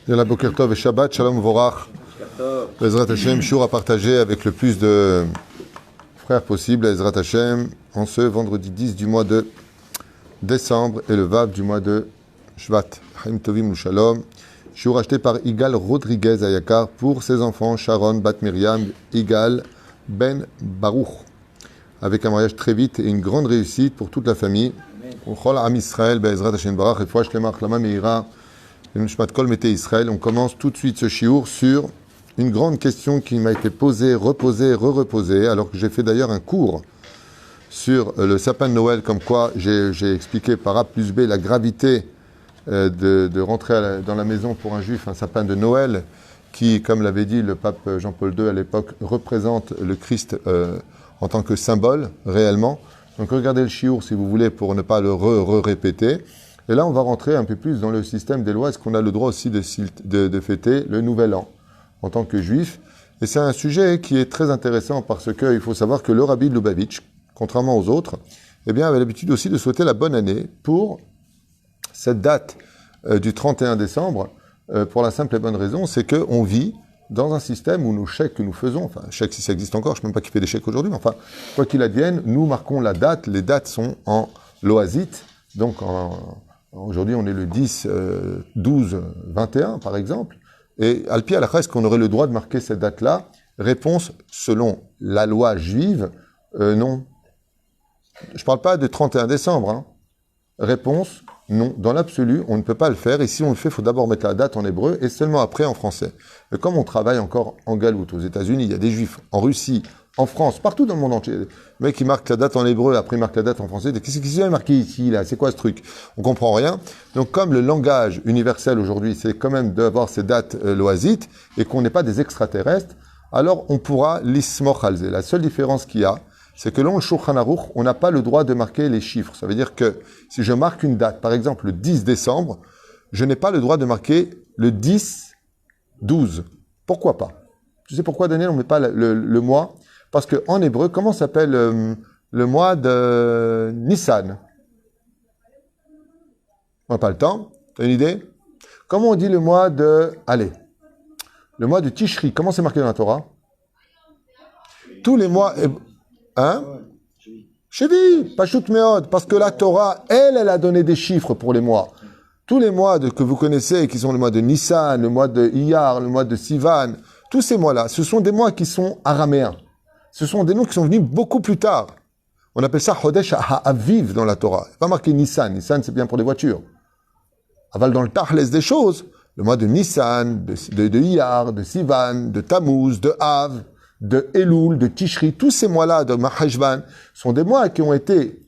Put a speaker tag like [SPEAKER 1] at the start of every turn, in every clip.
[SPEAKER 1] Yalla Boker Tov et Shabbat, Shalom Vorach. Ezrat Hashem, Shur à partager avec le plus de frères possible, Ezrat Hashem, en ce vendredi 10 du mois de décembre et le Vav du mois de Shvat. Chaim Tovim ou Shalom. Shur acheté par Igal Rodriguez Ayakar pour ses enfants Sharon, Bat Miriam, Igal, Ben Baruch. Avec un mariage très vite et une grande réussite pour toute la famille. Chol Am Israël, Ezrat Hashem Barach, et Fouach Lemach Lama Meira. On commence tout de suite ce shiur sur une grande question qui m'a été posée, reposée, re-reposée, alors que j'ai fait d'ailleurs un cours sur le sapin de Noël, comme quoi j'ai expliqué par A plus B la gravité de rentrer dans la maison pour un juif, un sapin de Noël, qui, comme l'avait dit le pape Jean-Paul II à l'époque, représente le Christ en tant que symbole, réellement. Donc regardez le shiur si vous voulez, pour ne pas le répéter. Et là, on va rentrer un peu plus dans le système des lois. Est-ce qu'on a le droit aussi de fêter le Nouvel An en tant que juif? Et c'est un sujet qui est très intéressant parce qu'il faut savoir que le Rabbi de Lubavitch, contrairement aux autres, eh bien, avait l'habitude aussi de souhaiter la bonne année pour cette date du 31 décembre, pour la simple et bonne raison, c'est qu'on vit dans un système où nos chèques que nous faisons, enfin, chèques si ça existe encore, je ne sais même pas qui fait des chèques aujourd'hui, mais enfin, quoi qu'il advienne, nous marquons la date. Les dates sont en loasite, donc aujourd'hui, on est le 10, 12, 21, par exemple. Et Alpi Halakha, est-ce qu'on aurait le droit de marquer cette date-là? Réponse, selon la loi juive, non. Je ne parle pas de 31 décembre. Hein. Réponse, non. Dans l'absolu, on ne peut pas le faire. Et si on le fait, il faut d'abord mettre la date en hébreu et seulement après en français. Mais comme on travaille encore en galoute aux États-Unis, il y a des juifs en Russie, en France, partout dans le monde entier. Le mec qui marque la date en hébreu, après il marque la date en français. Qu'est-ce qui est marqué ici, là? C'est quoi ce truc? On comprend rien. Donc comme le langage universel aujourd'hui, c'est quand même d'avoir ces dates loasites et qu'on n'est pas des extraterrestres, alors on pourra l'ismoch alze. La seule différence qu'il y a, c'est que dans le Shulchan Aruch, on n'a pas le droit de marquer les chiffres. Ça veut dire que si je marque une date, par exemple le 10 décembre, je n'ai pas le droit de marquer le 10, 12. Pourquoi pas? Tu sais pourquoi, Daniel, on ne met pas le mois? Parce qu'en hébreu, comment s'appelle le mois de Nissan? On n'a pas le temps. Tu as une idée? Comment on dit le mois de... Allez. Le mois de Tishri. Comment c'est marqué dans la Torah? Tous les mois... Hein? Chevi. Pashut Meod. Parce que la Torah, elle a donné des chiffres pour les mois. Tous les mois que vous connaissez, qui sont le mois de Nissan, le mois de Iyar, le mois de Sivan, tous ces mois-là, ce sont des mois qui sont araméens. Ce sont des noms qui sont venus beaucoup plus tard. On appelle ça Chodesh HaAviv dans la Torah. Il n'est pas marqué Nissan. Nissan, c'est bien pour les voitures. Aval dans le Tachles des choses, le mois de Nissan, de Iyar, de Sivan, de Tammuz, de Av, de Elul, de Tishri, tous ces mois-là de Mahashvan sont des mois qui ont été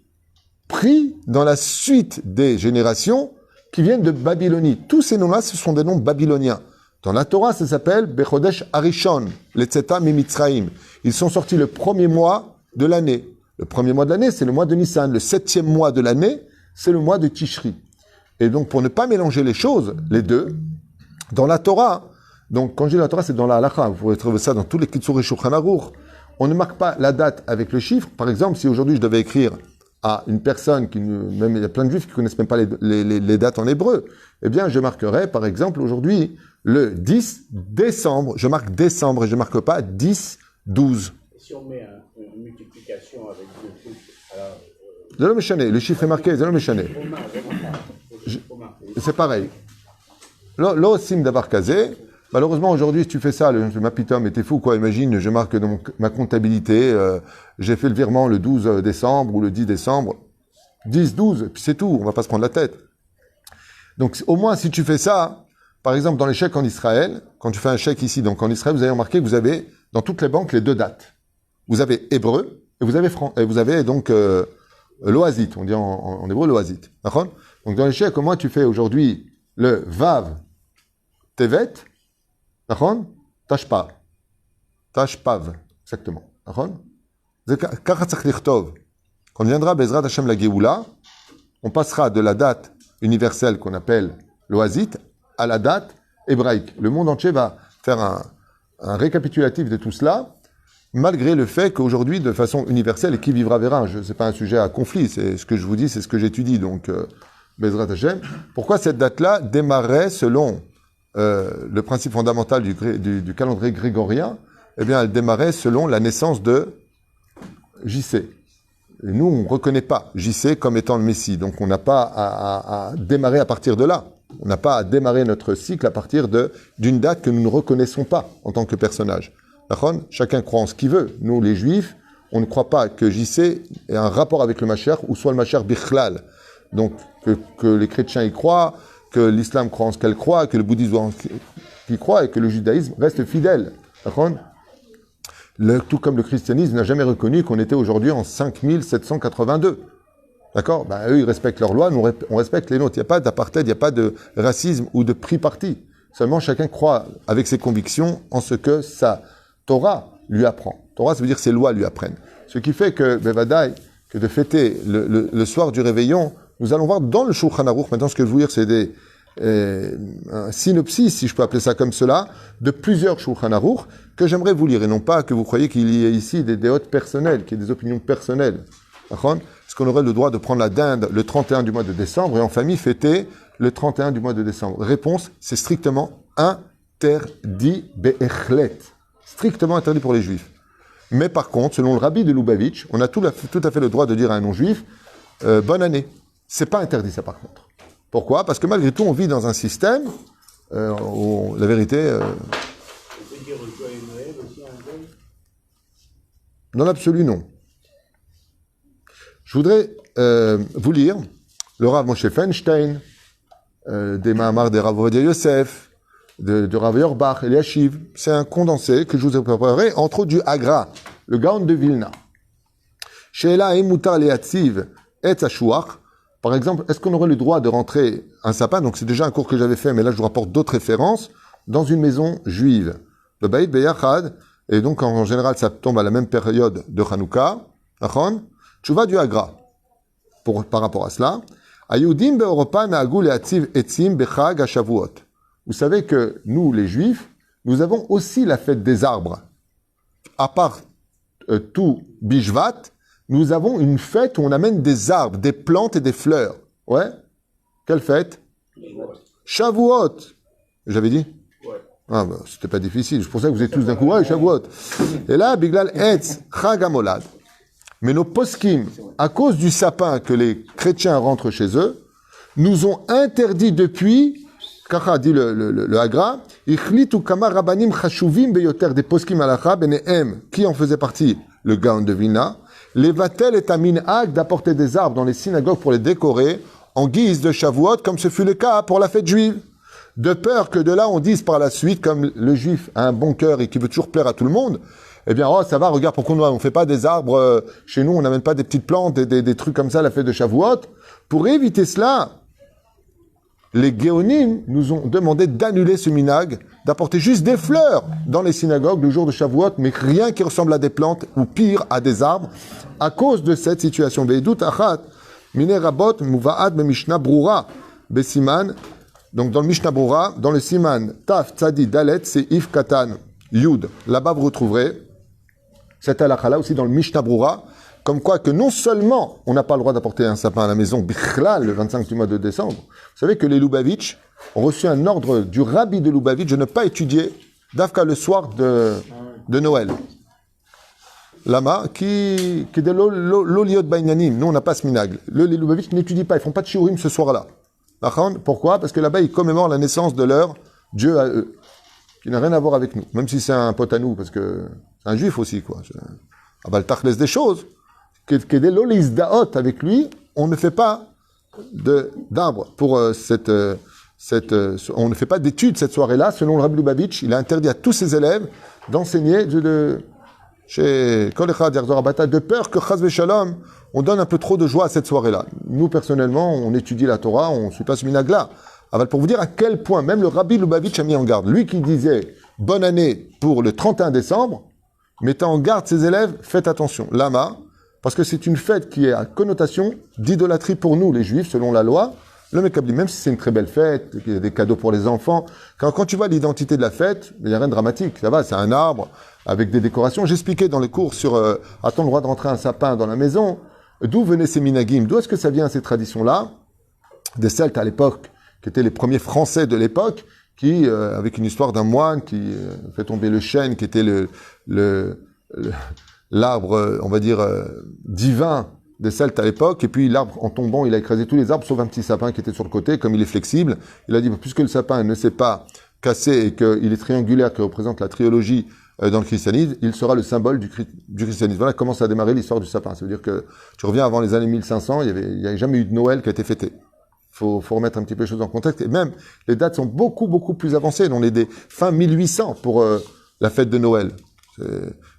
[SPEAKER 1] pris dans la suite des générations qui viennent de Babylonie. Tous ces noms-là, ce sont des noms babyloniens. Dans la Torah, ça s'appelle Bechodesh Arishon, Letzeta Mimitzraim. Ils sont sortis le premier mois de l'année. Le premier mois de l'année, c'est le mois de Nissan. Le 7e mois de l'année, c'est le mois de Tishri. Et donc, pour ne pas mélanger les choses, les deux, dans la Torah, donc quand je dis la Torah, c'est dans la halakha. Vous pouvez trouver ça dans tous les Kitzur et Shulchan Aruch. On ne marque pas la date avec le chiffre. Par exemple, si aujourd'hui je devais écrire à une personne même il y a plein de juifs qui ne connaissent même pas les dates en hébreu, eh bien, je marquerais, par exemple, aujourd'hui, le 10 décembre. Je marque décembre et je ne marque pas 10, 12.
[SPEAKER 2] Et si on met une multiplication avec deux trucs, alors...
[SPEAKER 1] Zélo Méchané, le chiffre est marqué, Zélo Méchané. C'est pareil. Lo sim d'avoir casé. Malheureusement, aujourd'hui, si tu fais ça, ma putain, mais t'es fou, quoi. Imagine, je marque dans ma comptabilité, j'ai fait le virement le 12 décembre ou le 10 décembre. 10, 12, puis c'est tout, on va pas se prendre la tête. Donc, au moins, si tu fais ça, par exemple, dans les chèques en Israël, quand tu fais un chèque ici, donc en Israël, vous avez remarqué que vous avez, dans toutes les banques, les deux dates. Vous avez hébreu, et vous avez donc, loasit, on dit en hébreu loasit. D'accord? Donc, dans les chèques, au moins, tu fais aujourd'hui le Vav Tevet, d'accord? Tashpav. Tashpav, exactement. D'accord? Quand viendra Bezrat Hashem la Géoula, on passera de la date universelle qu'on appelle loasit à la date hébraïque. Le monde entier va faire un récapitulatif de tout cela, malgré le fait qu'aujourd'hui, de façon universelle, et qui vivra verra, ce n'est pas un sujet à conflit, c'est ce que je vous dis, c'est ce que j'étudie, donc Bezrat Hashem. Pourquoi cette date-là démarrait selon le principe fondamental du calendrier grégorien? Eh bien, elle démarrait selon la naissance de JC. Et nous, on ne reconnaît pas JC comme étant le Messie. Donc, on n'a pas à démarrer à partir de là. On n'a pas à démarrer notre cycle à partir d'une date que nous ne reconnaissons pas en tant que personnage. D'accord ? Chacun croit en ce qu'il veut. Nous, les Juifs, on ne croit pas que JC ait un rapport avec le Mashiach ou soit le Mashiach Bichlal. Donc, que les chrétiens y croient, que l'islam croit en ce qu'elle croit, que le bouddhisme y croit et que le judaïsme reste fidèle. D'accord ? Tout comme le christianisme n'a jamais reconnu qu'on était aujourd'hui en 5782. D'accord ? Eux, ils respectent leurs lois, nous, on respecte les nôtres. Il n'y a pas d'apartheid, il n'y a pas de racisme ou de pris parti. Seulement, chacun croit avec ses convictions en ce que sa Torah lui apprend. Torah, ça veut dire que ses lois lui apprennent. Ce qui fait que, Bevadaï, que de fêter le soir du réveillon, nous allons voir dans le Shulchan Aruch, maintenant ce que je veux dire, c'est un synopsis, si je peux appeler ça comme cela, de plusieurs Shulchan Aruch que j'aimerais vous lire, et non pas que vous croyez qu'il y ait ici des déotes personnelles, qu'il y ait des opinions personnelles. Est-ce qu'on aurait le droit de prendre la dinde le 31 du mois de décembre et en famille fêter le 31 du mois de décembre? Réponse, c'est strictement interdit be'echlet. Strictement interdit pour les juifs. Mais par contre, selon le rabbi de Lubavitch, on a tout à fait le droit de dire à un non-juif bonne année. C'est pas interdit ça par contre. Pourquoi? Parce que malgré tout, on vit dans un système où la vérité...
[SPEAKER 2] On peut dire joyeux Noël aussi à un tel?
[SPEAKER 1] Dans l'absolu, non. Je voudrais vous lire le Rav Moshe Feinstein, des Mahamar des Rav Ovadia Yosef, de Rav Yorbach, Eliashiv. C'est un condensé que je vous ai préparé, entre autres du Agra, le Gaon de Vilna. Sheela Emutar Leatziv et Tashuach. Par exemple, est-ce qu'on aurait le droit de rentrer un sapin? Donc c'est déjà un cours que j'avais fait, mais là je vous rapporte d'autres références, dans une maison juive. Le Baït Beyachad, et donc en général ça tombe à la même période de Hanouka. Tchouva du Agra. Par rapport à cela, Ayudim be'Europa na'agu le'atziv etzim bechag ha-Shavuot. Vous savez que nous, les Juifs, nous avons aussi la fête des arbres. À part tout Bishvat, nous avons une fête où on amène des arbres, des plantes et des fleurs. Ouais? Quelle fête? Shavuot. J'avais dit?
[SPEAKER 2] Ouais.
[SPEAKER 1] Ah, c'était pas difficile. Je pensais que vous êtes tous d'un coup, ouais, Shavuot. Et là, Biglal Etz Chag HaMolad. Mais nos poskim, à cause du sapin que les chrétiens rentrent chez eux, nous ont interdit depuis, Kacha dit le Hagra, Ichlitu kama rabanim chashuvim beyoter des poskim halacha benehem, qui en faisait partie, le Gaon de Vilna, les vatel et amin hag d'apporter des arbres dans les synagogues pour les décorer, en guise de Shavuot, comme ce fut le cas pour la fête juive. De peur que de là on dise par la suite, comme le juif a un bon cœur et qui veut toujours plaire à tout le monde, eh bien, oh, ça va, regarde, pourquoi on ne fait pas des arbres chez nous, on n'amène pas des petites plantes, des trucs comme ça à la fête de Shavuot. Pour éviter cela, les Géonim nous ont demandé d'annuler ce minag, d'apporter juste des fleurs dans les synagogues le jour de Shavuot, mais rien qui ressemble à des plantes, ou pire, à des arbres, à cause de cette situation. Ve'edut achat, mine rabot, muva'ad be Mishnah Brura, besiman. Donc, dans le Mishnah Brura, dans le siman, taf, tzadi, dalet, c'est if katan, yud. Là-bas, vous retrouverez cette halakha-là aussi dans le Mishnah Brura, comme quoi que non seulement on n'a pas le droit d'apporter un sapin à la maison, bichlal, le 25 du mois de décembre, vous savez que les Lubavitch ont reçu un ordre du rabbi de Lubavitch de ne pas étudier d'Afka le soir de Noël. Lama, qui est de l'oliot bainyanim. Nous, on n'a pas ce minag. Les Lubavitch n'étudient pas, ils font pas de shiurim ce soir-là. Pourquoi? Parce que là-bas, ils commémorent la naissance de leur Dieu à eux, qui n'a rien à voir avec nous, même si c'est un pote à nous, parce que c'est un juif aussi, quoi. Ah bah, le tachlès des choses, que des lolis daot avec lui, on ne fait pas d'arbre pour on ne fait pas d'études cette soirée-là, selon le Rabbi Lubavitch, il a interdit à tous ses élèves d'enseigner chez Kol Echad Yarzor Abata, de peur que Chaz Veshalom, on donne un peu trop de joie à cette soirée-là. Nous, personnellement, on étudie la Torah, on ne suit pas ce minag-là. Pour vous dire à quel point, même le Rabbi Lubavitch a mis en garde. Lui qui disait « Bonne année pour le 31 décembre », mettant en garde ses élèves, faites attention. Lama, parce que c'est une fête qui est à connotation d'idolâtrie pour nous, les Juifs, selon la loi. Le Mekabli, même si c'est une très belle fête, il y a des cadeaux pour les enfants, quand tu vois l'identité de la fête, il n'y a rien de dramatique. Ça va, c'est un arbre avec des décorations. J'expliquais dans les cours sur a-t-on le droit de rentrer un sapin dans la maison? D'où venaient ces minagim? D'où est-ce que ça vient, ces traditions-là? des Celtes à l'époque, qui étaient les premiers Français de l'époque, qui, avec une histoire d'un moine qui fait tomber le chêne, qui était l'arbre, on va dire, divin des Celtes à l'époque, et puis l'arbre, en tombant, il a écrasé tous les arbres, sauf un petit sapin qui était sur le côté, comme il est flexible. Il a dit, puisque le sapin ne s'est pas cassé et qu'il est triangulaire, qui représente la trilogie dans le christianisme, il sera le symbole du christianisme. Voilà comment ça a démarré l'histoire du sapin. Ça veut dire que tu reviens avant les années 1500, il y avait jamais eu de Noël qui a été fêté. Faut remettre un petit peu les choses en contexte. Et même, les dates sont beaucoup, beaucoup plus avancées. On est des fin 1800 pour la fête de Noël.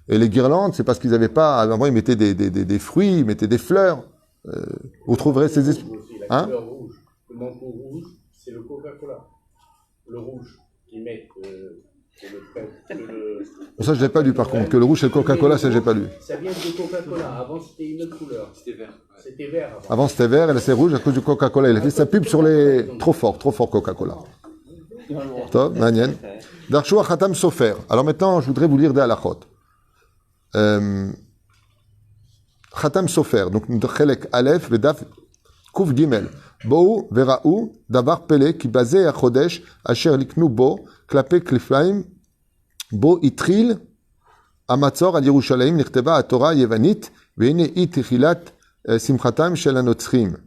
[SPEAKER 1] Et les guirlandes, c'est parce qu'ils n'avaient pas... Avant, ils mettaient des fruits, ils mettaient des fleurs. Vous trouverez ces...
[SPEAKER 2] La couleur rouge. Le manteau rouge, c'est le Coca-Cola. Le rouge qu'ils mettent...
[SPEAKER 1] Ça, je l'ai pas lu par contre. Que le rouge, c'est le Coca-Cola, ça, j'ai pas lu.
[SPEAKER 2] Ça vient de Coca-Cola. Avant, c'était une autre couleur. C'était vert. C'était vert avant.
[SPEAKER 1] Avant, c'était vert et là, c'est rouge à cause du Coca-Cola. Il a fait sa pub sur les... Trop fort Coca-Cola. Top, Manienne. Darshua Khatam Sofer. Alors maintenant, je voudrais vous lire des halachot. Khatam Sofer. Donc, Chelek Aleph, Vedaf, Kuf Gimel. Bou, Vera'u, Davar Pele, qui basé à Chodesh, Asher Liknu Bo, Klapé Kliflaim, Bo Itril, Amatzor al Yerushalayim, Nichteba à Torah Yevanit, Veine It Chilat Simchatam Shel Anotzrim.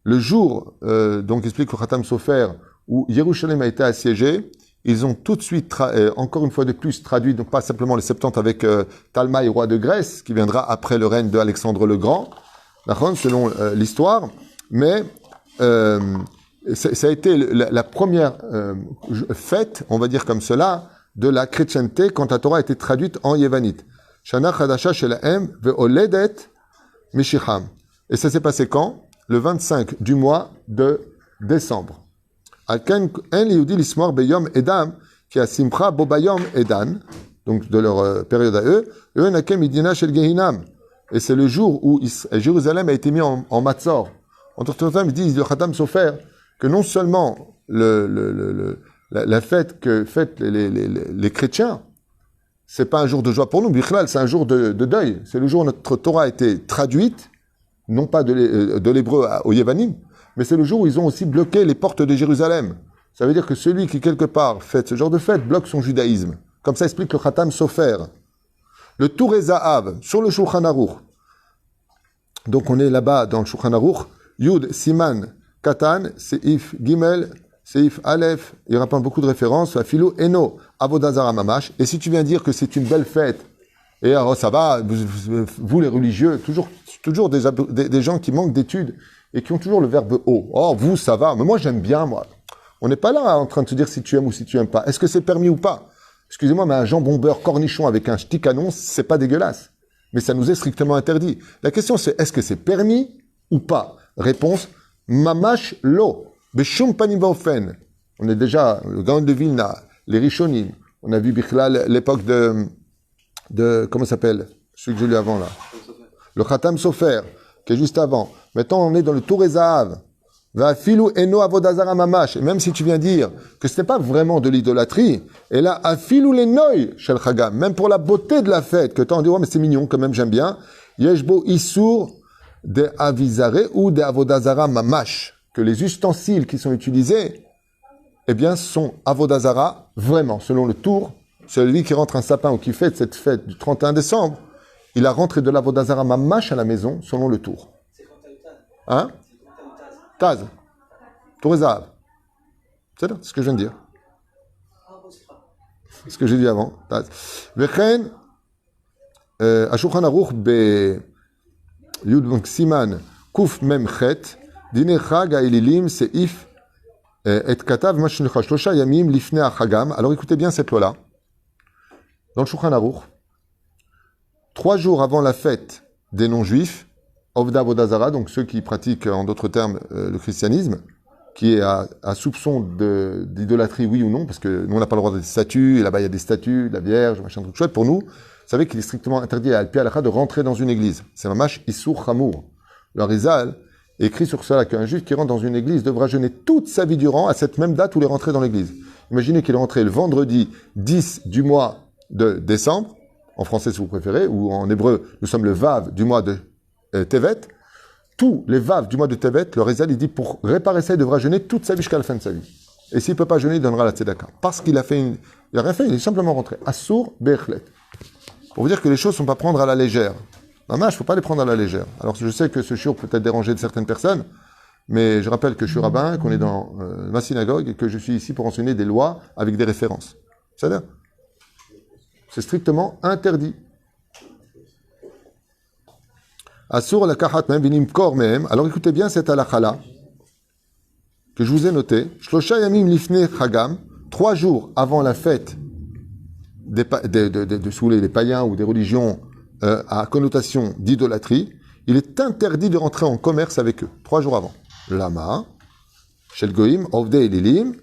[SPEAKER 1] Le jour, donc explique le Khatam Sofer, où Yerushalayim a été assiégé, ils ont tout de suite, encore une fois de plus, traduit, donc pas simplement les 70 avec Talmaï, roi de Grèce, qui viendra après le règne d'Alexandre le Grand, selon l'histoire, mais ça a été la première fête, on va dire comme cela, de la chrétienté quand la Torah a été traduite en yévanite. Shana Chadasha Shelahem Ve'oledet Mishicham. Et ça s'est passé quand? Le 25 du mois de décembre. Alken en liudi l'ismoir beyom edam qui a simcha bobayom edan, donc de leur période à eux, eux nakem idina shel gehinam. Et c'est le jour où Jérusalem a été mis en matzor. Entre temps, ils disent le Khatam Sofer que non seulement la fête que fêtent les chrétiens, c'est pas un jour de joie pour nous, Bichlal, c'est un jour de deuil. C'est le jour où notre Torah a été traduite, non pas de l'hébreu au Yévanim, mais c'est le jour où ils ont aussi bloqué les portes de Jérusalem. Ça veut dire que celui qui, quelque part, fête ce genre de fête, bloque son judaïsme. Comme ça explique le Khatam Sofer. Le Touré Zahav, sur le Shulchan Aruch. Donc on est là-bas dans le Shulchan Aruch, Yud, Siman, Katan, Seif, Gimel, Seif, Aleph, il rapporte beaucoup de références, Filo, Eno, Avodazara Mamash. Et si tu viens dire que c'est une belle fête, et alors ça va, vous les religieux, toujours des gens qui manquent d'études et qui ont toujours le verbe O. Oh, vous, ça va, mais moi j'aime bien, moi. On n'est pas là en train de te dire si tu aimes ou si tu aimes pas. Est-ce que c'est permis ou pas? Excusez-moi, mais un jambon beurre cornichon avec un ch'ti canon, c'est pas dégueulasse. Mais ça nous est strictement interdit. La question c'est, est-ce que c'est permis ou pas? Réponse, Mamash lo. Beshum panim vaofen. On est déjà, le Gaon de Vilna, les Rishonim. On a vu Bichlal, l'époque de comment ça s'appelle? Celui que j'ai lu avant, là. Le Khatam Sofer, qui est juste avant. Maintenant, on est dans le Touré Zahav. Va filou eno avodazara mamash. Et même si tu viens dire que ce n'est pas vraiment de l'idolâtrie, et là, afilou les noy, shel chagam. Même pour la beauté de la fête, que t'en dis, oh, mais c'est mignon, quand même, j'aime bien. Yeshbo issour de avizare ou de avodazara mamash. Que les ustensiles qui sont utilisés, eh bien, sont avodazara, vraiment, selon le tour. Celui qui rentre un sapin ou qui fête cette fête du 31 décembre, il a rentré de l'avodazara mamash à la maison, selon le tour. Hein? Taz. Tourezav. C'est ce que je viens de dire. C'est ce que j'ai dit avant. Taz. Vechen, Ashulchan Aruch be Yud Siman Kuf Mem Chet Dine Chag Ha'elilim Seif Et Katav Mashnicha Shlosha Yamim Lifnei Achagam. Alors écoutez bien cette loi-là. Dans le Shulchan Aruch, 3 jours avant la fête des non-juifs, Ovda Vodazara, donc ceux qui pratiquent en d'autres termes le christianisme, qui est à soupçon d'idolâtrie, oui ou non, parce que nous on n'a pas le droit des statues, et là-bas il y a des statues, la Vierge, machin truc chouette. Pour nous, vous savez qu'il est strictement interdit à Alpi Halakha de rentrer dans une église. C'est mamash Issour Chamour. Le Rizal écrit sur cela qu'un juif qui rentre dans une église devra jeûner toute sa vie durant à cette même date où il est rentré dans l'église. Imaginez qu'il est rentré le vendredi 10 du mois de décembre, en français si vous préférez, ou en hébreu, nous sommes le Vav du mois de Tevet, tous les vaves du mois de Tevet, le Rézal, il dit pour réparer ça, il devra jeûner toute sa vie jusqu'à la fin de sa vie. Et s'il ne peut pas jeûner, il donnera la tzedaka. Parce qu'il a fait il n'a rien fait, il est simplement rentré. Assour Bechlet. Pour vous dire que les choses ne sont pas à prendre à la légère. Maman, il ne faut pas les prendre à la légère. Alors je sais que ce shiur peut être dérangé de certaines personnes, mais je rappelle que je suis rabbin, qu'on est dans ma synagogue et que je suis ici pour enseigner des lois avec des références. C'est-à-dire, c'est strictement interdit. Assour la kahat même, vinim kor même. Alors écoutez bien cette halakha-là, que je vous ai noté. Shlosha yamim lifne chagam, 3 jours avant la fête de saouler les païens ou des religions à connotation d'idolâtrie, il est interdit de rentrer en commerce avec eux, 3 jours avant. Lama, shel goim, ovdei elilim,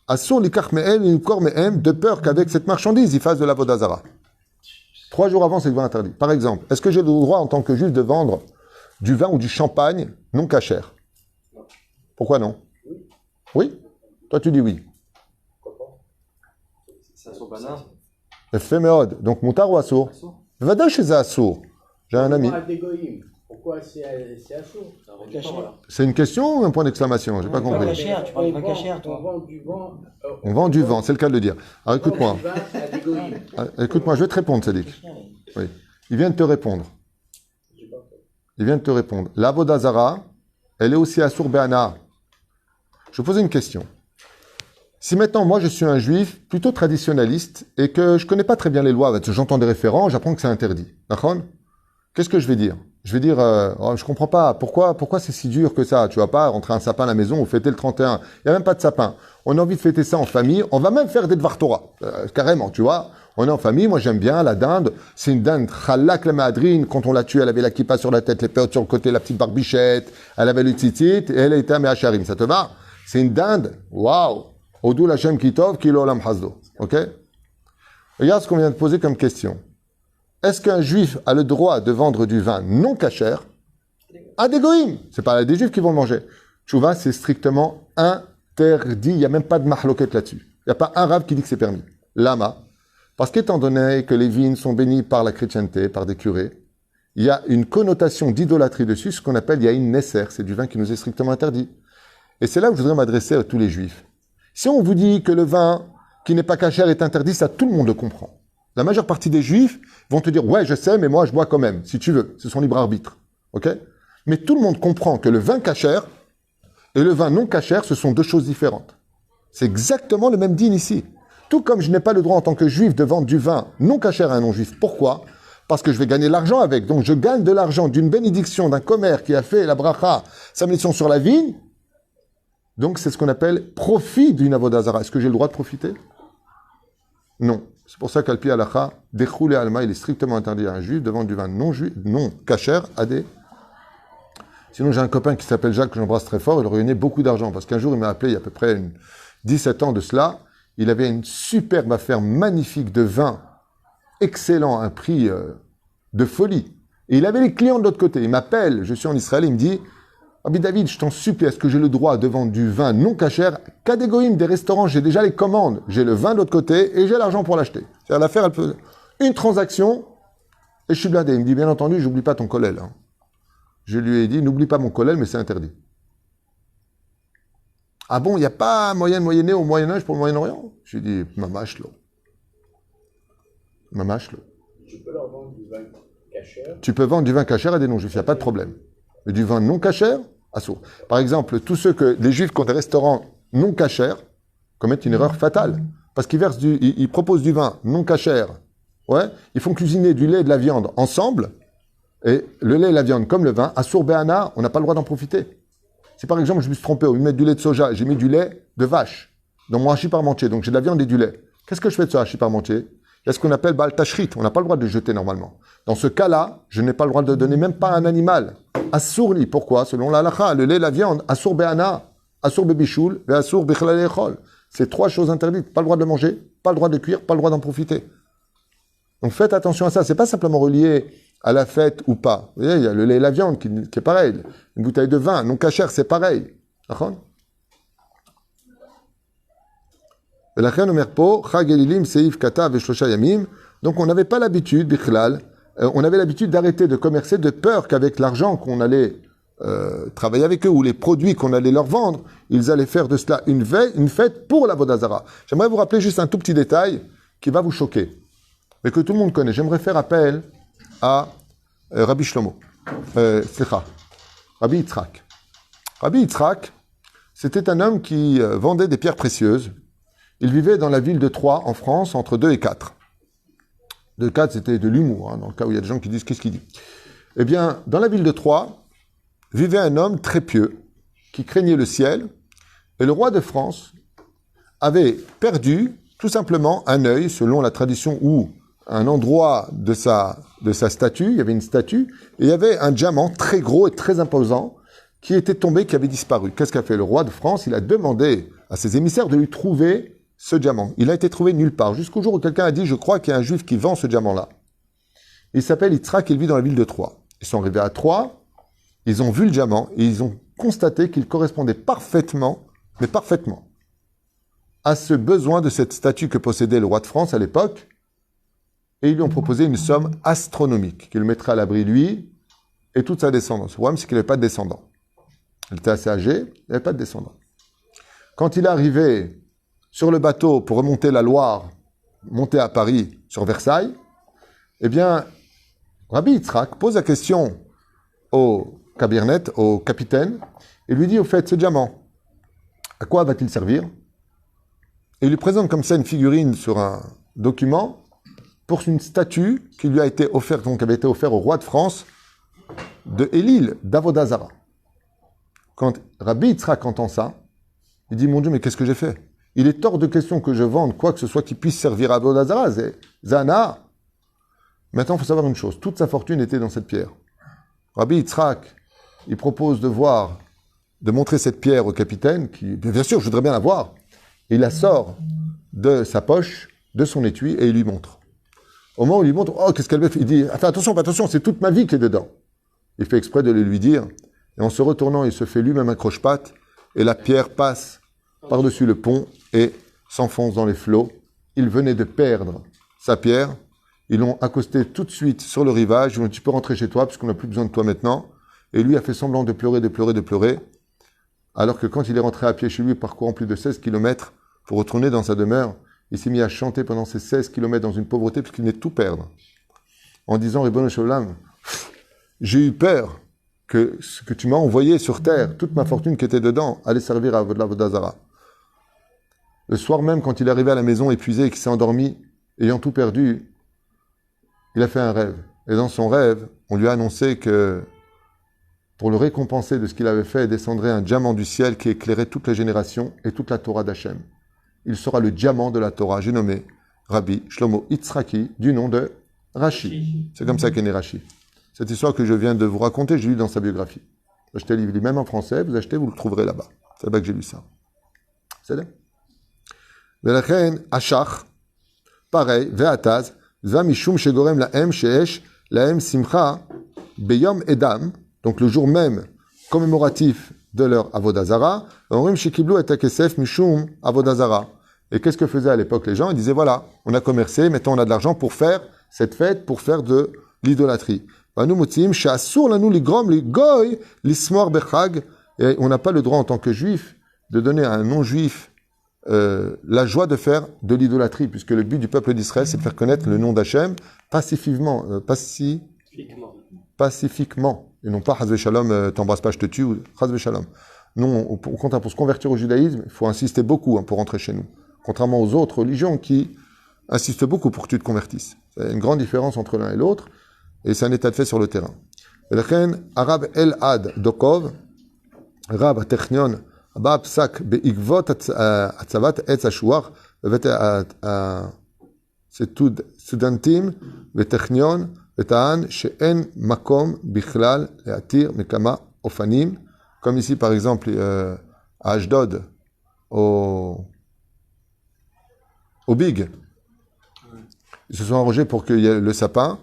[SPEAKER 1] assour likach me'em, imkor me'em, de peur qu'avec cette marchandise, ils fassent de la vodazara. 3 jours avant, c'est le vin interdit. Par exemple, est-ce que j'ai le droit en tant que juif de vendre du vin ou du champagne non cachère? Pourquoi non? Oui? Toi, tu dis oui.
[SPEAKER 3] C'est Assour Bana.
[SPEAKER 1] Ephéméode. Donc, moutar ou assour? Vada chez assour. J'ai un ami.
[SPEAKER 2] Pourquoi c'est assour?
[SPEAKER 1] C'est une question ou un point d'exclamation? J'ai pas compris.
[SPEAKER 3] Cachère, tu parles de vin cachère, toi.
[SPEAKER 2] On vend du vent.
[SPEAKER 1] On vend du vent, c'est le cas de le dire. Alors écoute-moi. Écoute-moi, je vais te répondre, Sadik. Oui. Il vient de te répondre. Il vient de te répondre. La Vodazara, elle est aussi assour Béana. Je vais poser une question. Si maintenant, moi, je suis un juif plutôt traditionnaliste et que je ne connais pas très bien les lois, j'entends des référents, j'apprends que c'est interdit. D'accord? Qu'est-ce que je vais dire? Je vais dire, oh, je comprends pas, pourquoi c'est si dur que ça? Tu vas pas rentrer un sapin à la maison ou fêter le 31. Il n'y a même pas de sapin. On a envie de fêter ça en famille. On va même faire des Dvar Torah. Carrément, tu vois. On est en famille. Moi, j'aime bien la dinde. C'est une dinde chalak la madrine. Quand on l'a tuée, elle avait la kippa sur la tête, les péotes sur le côté, la petite barbichette. Elle avait le tzitzit et elle était à Mehacharim. Ça te va? C'est une dinde. Waouh! Odou Lachem Kitov, Kilo Olam Hasdo. Ok? Regarde ce qu'on vient de poser comme question. Est-ce qu'un juif a le droit de vendre du vin non cachère à des goïms? C'est pas des juifs qui vont le manger. Tchouva, c'est strictement interdit. Il n'y a même pas de mahloket là-dessus. Il n'y a pas un rab qui dit que c'est permis. Lama. Parce qu'étant donné que les vignes sont bénies par la chrétienté, par des curés, il y a une connotation d'idolâtrie dessus, ce qu'on appelle yain nesser. C'est du vin qui nous est strictement interdit. Et c'est là où je voudrais m'adresser à tous les juifs. Si on vous dit que le vin qui n'est pas cachère est interdit, ça tout le monde le comprend. La majeure partie des juifs vont te dire « Ouais, je sais, mais moi, je bois quand même, si tu veux. » C'est son libre arbitre. Ok? Mais tout le monde comprend que le vin cachère et le vin non cachère, ce sont deux choses différentes. C'est exactement le même dîne ici. Tout comme je n'ai pas le droit en tant que juif de vendre du vin non cachère à un non-juif. Pourquoi? Parce que je vais gagner de l'argent avec. Donc, je gagne de l'argent d'une bénédiction d'un commerce qui a fait la bracha, sa bénédiction sur la vigne. Donc, c'est ce qu'on appelle profit d'une avodazara. Est-ce que j'ai le droit de profiter? Non. C'est pour ça qu'Alpi Alacha, Dechoule Alma, il est strictement interdit à un juif de vendre du vin non cachère à des... Sinon, j'ai un copain qui s'appelle Jacques, que j'embrasse très fort, il aurait gagné beaucoup d'argent. Parce qu'un jour, il m'a appelé, il y a à peu près 17 ans de cela. Il avait une superbe affaire magnifique de vin, excellent, à un prix de folie. Et il avait les clients de l'autre côté. Il m'appelle, je suis en Israël, il me dit... Rabbi David, je t'en supplie, est-ce que j'ai le droit de vendre du vin non cachère qu'à des goïms, des restaurants? J'ai déjà les commandes. J'ai le vin de l'autre côté et j'ai l'argent pour l'acheter. C'est-à-dire l'affaire, elle peut... Une transaction et je suis blindé. Il me dit, bien entendu, j'oublie pas ton kollel. Hein. Je lui ai dit, n'oublie pas mon kollel, mais c'est interdit. Ah bon, il n'y a pas moyen de moyenner au Moyen-Âge pour le Moyen-Orient? Je lui ai dit, mamashlo. Mamashlo.
[SPEAKER 2] Tu peux leur vendre du vin cachère?
[SPEAKER 1] Tu peux vendre du vin cachère à des non-juifs, il n'y a pas de problème. Mais du vin non cachère, assour. Par exemple, tous ceux que les juifs qui ont des restaurants non cachères commettent une erreur fatale. Parce qu'ils versent ils proposent du vin non cachère. Ouais. Ils font cuisiner du lait et de la viande ensemble. Et le lait et la viande, comme le vin, assour béana, on n'a pas le droit d'en profiter. Si par exemple, je me suis trompé, au lieu de mettre du lait de soja, j'ai mis du lait de vache dans mon hachis parmentier. Donc j'ai de la viande et du lait. Qu'est-ce que je fais de ce hachis parmentier? Il y a ce qu'on appelle Baal Tashrit. On n'a pas le droit de le jeter normalement. Dans ce cas-là, je n'ai pas le droit de donner même pas à un animal. Assourli. Pourquoi? Selon la halakha, le lait, la viande, assour béana, assour bébichoul, et assour bichlal echol. C'est 3 choses interdites. Pas le droit de le manger, pas le droit de cuire, pas le droit d'en profiter. Donc faites attention à ça. C'est pas simplement relié à la fête ou pas. Vous voyez, il y a le lait et la viande qui est pareil. Une bouteille de vin non cachère, c'est pareil. D'accord? Donc on n'avait pas l'habitude, bichlal, on avait l'habitude d'arrêter de commercer de peur qu'avec l'argent qu'on allait travailler avec eux, ou les produits qu'on allait leur vendre, ils allaient faire de cela une fête pour la Vodazara. J'aimerais vous rappeler juste un tout petit détail qui va vous choquer, mais que tout le monde connaît. J'aimerais faire appel à Rabbi Shlomo, Rabbi Yitzhak. Rabbi Yitzhak, c'était un homme qui vendait des pierres précieuses. Il vivait dans la ville de Troyes, en France, entre 2 et 4. 2 et 4, c'était de l'humour, hein, dans le cas où il y a des gens qui disent « qu'est-ce qu'il dit ?» Eh bien, dans la ville de Troyes, vivait un homme très pieux, qui craignait le ciel, et le roi de France avait perdu, tout simplement, un œil, selon la tradition, ou un endroit de sa statue, il y avait une statue, et il y avait un diamant très gros et très imposant, qui était tombé, qui avait disparu. Qu'est-ce qu'a fait le roi de France? Il a demandé à ses émissaires de lui trouver ce diamant. Il a été trouvé nulle part, jusqu'au jour où quelqu'un a dit « je crois qu'il y a un juif qui vend ce diamant-là ». Il s'appelle Yitzhak, il vit dans la ville de Troyes. Ils sont arrivés à Troyes, ils ont vu le diamant, et ils ont constaté qu'il correspondait parfaitement, mais parfaitement, à ce besoin de cette statue que possédait le roi de France à l'époque, et ils lui ont proposé une somme astronomique, qu'il mettrait à l'abri lui et toute sa descendance. Le problème, c'est qu'il n'avait pas de descendant. Il était assez âgé, il n'avait pas de descendant. Quand il est arrivé sur le bateau pour remonter la Loire, monter à Paris, sur Versailles, eh bien, Rabbi Yitzhak pose la question au cabinet, au capitaine, et lui dit, au fait, ce diamant, à quoi va-t-il servir? Et il lui présente comme ça une figurine sur un document pour une statue qui lui a été offerte, donc qui avait été offerte au roi de France, de Élil, d'Avodazara. Quand Rabbi Yitzhak entend ça, il dit, mon Dieu, mais qu'est-ce que j'ai fait? Il est hors de question que je vende quoi que ce soit qui puisse servir à Avodazara, Zana. Maintenant, il faut savoir une chose, toute sa fortune était dans cette pierre. Rabbi Yitzhak, il propose de montrer cette pierre au capitaine, qui, bien sûr, je voudrais bien la voir. Et il la sort de sa poche, de son étui, et il lui montre. Au moment où il lui montre, oh, qu'est-ce qu'elle fait? Il dit, fais attention, c'est toute ma vie qui est dedans. Il fait exprès de le lui dire, et en se retournant, il se fait lui-même un croche-patte, et la pierre passe par-dessus le pont et s'enfonce dans les flots. Il venait de perdre sa pierre. Ils l'ont accosté tout de suite sur le rivage. Ils lui ont dit, tu peux rentrer chez toi, puisqu'on n'a plus besoin de toi maintenant. Et lui a fait semblant de pleurer. Alors que quand il est rentré à pied chez lui, parcourant plus de 16 kilomètres pour retourner dans sa demeure, il s'est mis à chanter pendant ces 16 kilomètres dans une pauvreté, puisqu'il venait de tout perdre. En disant, Ribono Shel Olam, j'ai eu peur que ce que tu m'as envoyé sur terre, toute ma fortune qui était dedans, allait servir à Vodazara. Le soir même, quand il est arrivé à la maison épuisé et qu'il s'est endormi, ayant tout perdu, il a fait un rêve. Et dans son rêve, on lui a annoncé que pour le récompenser de ce qu'il avait fait, descendrait un diamant du ciel qui éclairait toutes les générations et toute la Torah d'Hachem. Il sera le diamant de la Torah. J'ai nommé Rabbi Shlomo Yitzhaki du nom de Rashi. C'est comme ça qu'est né Rashi. Cette histoire que je viens de vous raconter, j'ai lu dans sa biographie. Vous achetez le livre, même en français, vous achetez, vous le trouverez là-bas. C'est là-bas que j'ai lu ça. C'est là. ולכן, השח, pareil, והתז, זה משום שגורם להם שיש להם שמחה ביום אדם, donc le jour même commémoratif de leur Avodazara, אומרים שקיבלו את הכסף משום Avodazara. Et qu'est-ce que faisaient à l'époque les gens? Ils disaient, voilà, on a commercé, maintenant on a de l'argent pour faire cette fête, pour faire de l'idolâtrie. ואנו מוצאים שאסור לנו לגרום לגוי לשמוח בחג, et on n'a pas le droit en tant que juif de donner à un non-juif la joie de faire de l'idolâtrie, puisque le but du peuple d'Israël, c'est de faire connaître le nom d'Hachem pacifiquement, et non pas Chas Shalom, t'embrasse pas, je te tue, ou Chas Shalom. Non, au contraire, pour se convertir au judaïsme, il faut insister beaucoup pour rentrer chez nous, contrairement aux autres religions qui insistent beaucoup pour que tu te convertisses. Il y a une grande différence entre l'un et l'autre, et c'est un état de fait sur le terrain. ולכן, הרב אלעד דוקוב, רב הטכניון, הבא פסק בעקבות הצבת עץ השוח בבית הסטודנטים וטכניון, וטען שאין מקום בכלל להתיר מכמה אופנים, comme ici par exemple à Ashdod, au Big. Ils se sont arrangés pour qu'il y ait le sapin.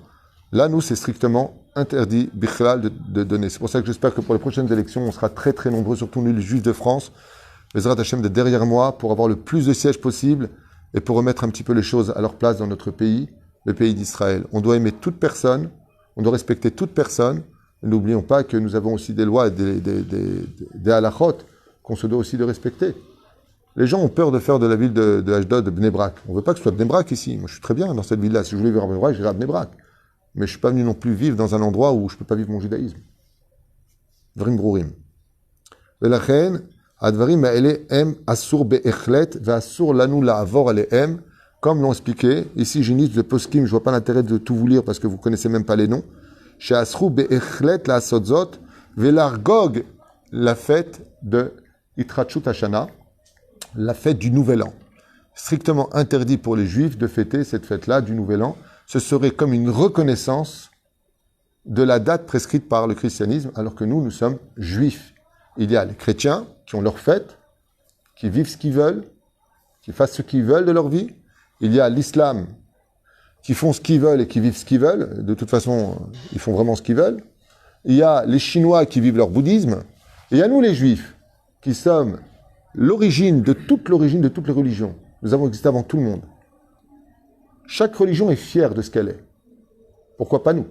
[SPEAKER 1] Là, nous, c'est strictement interdit, bichlal, de donner. C'est pour ça que j'espère que pour les prochaines élections, on sera très très nombreux, surtout nous, les Juifs de France, Bezrat Hashem, d'être derrière moi pour avoir le plus de sièges possible et pour remettre un petit peu les choses à leur place dans notre pays, le pays d'Israël. On doit aimer toute personne, on doit respecter toute personne, N'oublions pas que nous avons aussi des lois et des halachot qu'on se doit aussi de respecter. Les gens ont peur de faire de la ville de Ashdod, de Bnei Brak. On ne veut pas que ce soit Bnei Brak ici. Moi, je suis très bien dans cette ville-là. Si je voulais vivre à Bnei Brak, j'irais à Bnei Brak. Mais je ne suis pas venu non plus vivre dans un endroit où je ne peux pas vivre mon judaïsme. Dvarim Brourim. Velachen, Advarim Ma'ele Em Asur Be'echlet, Ve'asur Lanu La'avor Alehem. Comme l'ont expliqué, ici j'ai une liste de poskim, je ne vois pas l'intérêt de tout vous lire parce que vous ne connaissez même pas les noms. Chez Asru Be'echlet La Sotzot, Velargog, la fête de Itrachut Hashana, la fête du Nouvel An. Strictement interdit pour les Juifs de fêter cette fête-là du Nouvel An. Ce serait comme une reconnaissance de la date prescrite par le christianisme, alors que nous sommes Juifs. Il y a les chrétiens qui ont leur fête, qui vivent ce qu'ils veulent, qui fassent ce qu'ils veulent de leur vie. Il y a l'islam qui font ce qu'ils veulent et qui vivent ce qu'ils veulent. De toute façon, ils font vraiment ce qu'ils veulent. Il y a les Chinois qui vivent leur bouddhisme. Et il y a nous les Juifs, qui sommes l'origine de toutes les religions. Nous avons existé avant tout le monde. Chaque religion est fière de ce qu'elle est. Pourquoi pas nous?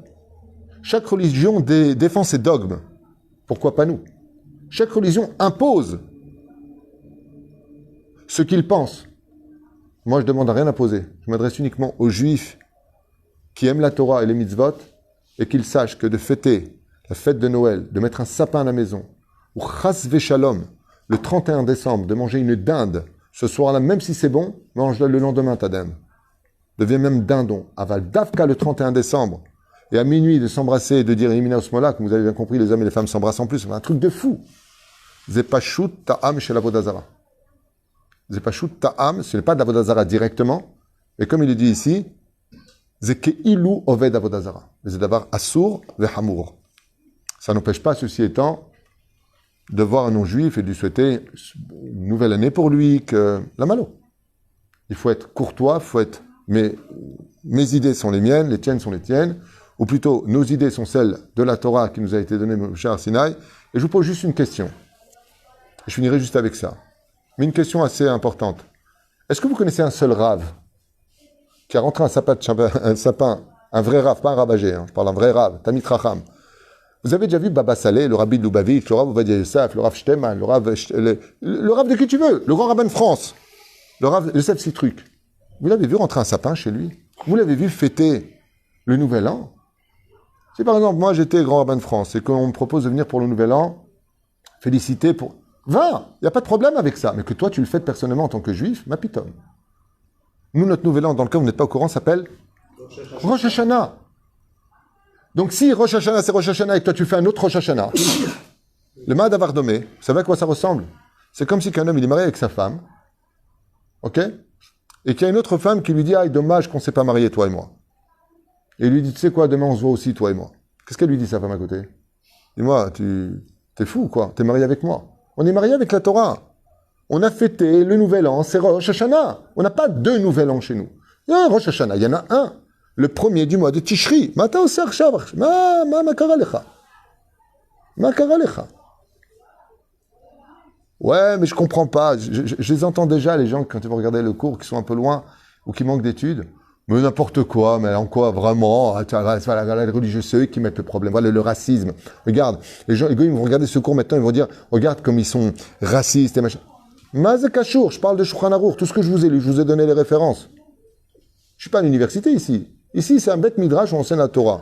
[SPEAKER 1] Chaque religion défend ses dogmes. Pourquoi pas nous? Chaque religion impose ce qu'il pense. Moi, je ne demande à rien imposer. Je m'adresse uniquement aux Juifs qui aiment la Torah et les mitzvot et qu'ils sachent que de fêter la fête de Noël, de mettre un sapin à la maison, ou chas v'shalom, le 31 décembre, de manger une dinde, ce soir-là, même si c'est bon, mange-la le lendemain, ta dinde. Devient même dindon. Aval Davka le 31 décembre, et à minuit de s'embrasser et de dire Yemina Osmola, comme vous avez bien compris, les hommes et les femmes s'embrassent en plus, c'est un truc de fou. Zepashut ta'am chez la Vodazara. Zepashut ta'am, ce n'est pas d'Avodazara directement, mais comme il est dit ici, Zekeilu oved Avodazara. Zedavar asur vehamour. Ça n'empêche pas, ceci étant, de voir un non-juif et de lui souhaiter une nouvelle année pour lui, que la malo. Il faut être courtois, mes idées sont les miennes, les tiennes sont les tiennes, ou plutôt, nos idées sont celles de la Torah qui nous a été donnée, mon cher Sinaï, et je vous pose juste une question. Je finirai juste avec ça. Mais une question assez importante. Est-ce que vous connaissez un seul rave qui a rentré un sapin, un vrai rave, pas un ravagé, je parle d'un vrai rave, Tamit Racham. Vous avez déjà vu Baba Saleh, le rabbi de Lubavitch, le rav Ovadia Yosef, le rav Shteman, le rav de qui tu veux, le grand rabbin de France, le rav Yosef Citruc. Vous l'avez vu rentrer un sapin chez lui? Vous l'avez vu fêter le Nouvel An? Si par exemple, moi j'étais grand rabbin de France et qu'on me propose de venir pour le Nouvel An, féliciter pour... Va, il n'y a pas de problème avec ça. Mais que toi tu le fêtes personnellement en tant que juif, ma pitome. Nous, notre Nouvel An, dans le cas où vous n'êtes pas au courant, s'appelle Rosh Hashanah. Donc si Rosh Hashanah c'est Rosh Hashanah et que toi tu fais un autre Rosh Hashanah, le Ma'ad Avardomé, vous savez à quoi ça ressemble? C'est comme si qu'un homme il est marié avec sa femme, ok? Et qu'il y a une autre femme qui lui dit « Ah, dommage qu'on ne s'est pas marié, toi et moi. » Et il lui dit « Tu sais quoi, demain on se voit aussi, toi et moi. » Qu'est-ce qu'elle lui dit, sa femme à côté? Dis-moi, t'es fou, quoi? T'es marié avec moi. On est marié avec la Torah. On a fêté le Nouvel An, c'est Rosh Hashanah. On n'a pas deux Nouvel An chez nous. Il y a un Rosh Hashanah, il y en a un. Le premier du mois de Tishri. Ma karalecha. Ouais, mais je comprends pas. Je les entends déjà, les gens, quand ils vont regarder le cours, qui sont un peu loin ou qui manquent d'études. Mais n'importe quoi, mais en quoi vraiment? Les religieux, c'est eux qui mettent le problème. Voilà le racisme. Regarde, les gens, ils vont regarder ce cours maintenant, ils vont dire, regarde comme ils sont racistes et machin. Mazé Kachour, je parle de Shulchan Aruch, tout ce que je vous ai lu, je vous ai donné les références. Je suis pas à l'université ici. Ici, c'est un bête midrash où on enseigne la Torah.